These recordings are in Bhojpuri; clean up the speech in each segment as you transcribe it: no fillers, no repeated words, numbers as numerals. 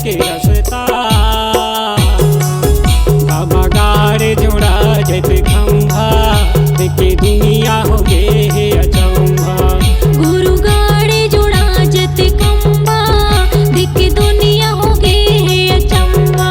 के रसता। बाबा गाड़े जोड़ा जैसे खंभा देखे दुनिया हो गे हे अचंभा। गुरु गाड़े जोड़ा जैसे खंभा देखे दुनिया हो गे हे अचंभा।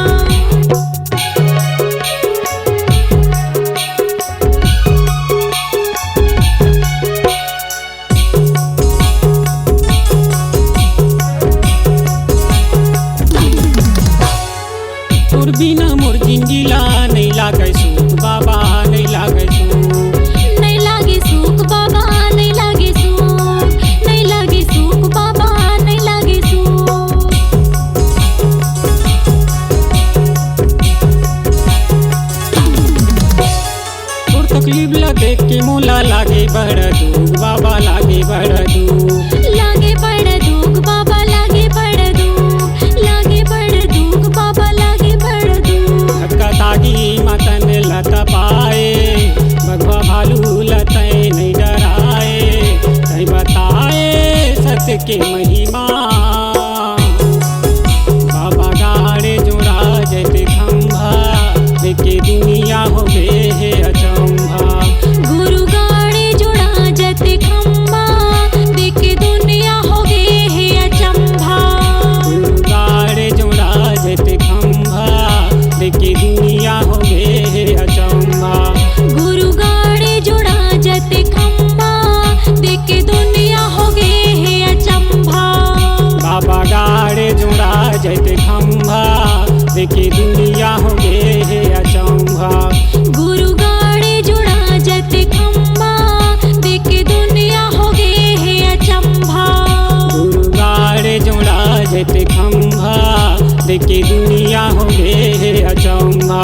तोर बिना मोर जिंदगिला नहीं लागे सुख बाबा नहीं लागे सुख। नहीं लागे सुख बाबा नहीं लागे सुख। नहीं लागे सुख बाबा नहीं लागे सुख। तोर तकलीफ ला देख के मोला लागे बड़ दुख बाबा लागे बड़ दुख। लागे बड़ दुख बाबा लागे बड़ दुख। लागे बड़ दुख बाबा लागे बड़ दुख। धक्का तागी मतन लत पाए भगवा भालू लतै नहीं डराए। कहीं बताए सत्य के महिमा बाबा गाड़े जोड़ा जैसे खंभा देखे दुनिया हो गे हे अचंभा। गुरु गाड़े जोड़ा जैसे खंभा देखे दुनिया हो गे हे अचंभा। गुरु गाड़े जोड़ा जैसे खंभा देखे दुनिया हो गे हे अचंभा। गुरु गाड़े जोड़ा जैसे खंभा देखे दुनिया हो गे हे अचंभा। बाबा गाड़े जोड़ा जैसे खंभा देखे दुनिया हो गे हे अचंभा। गुरु गाड़े जोड़ा जैसे खंभा देखे दुनिया हो गे हे अचंभा। गुरु गाड़े जोड़ा जैसे खंभा देखे दुनिया हो गे हे अचंभा।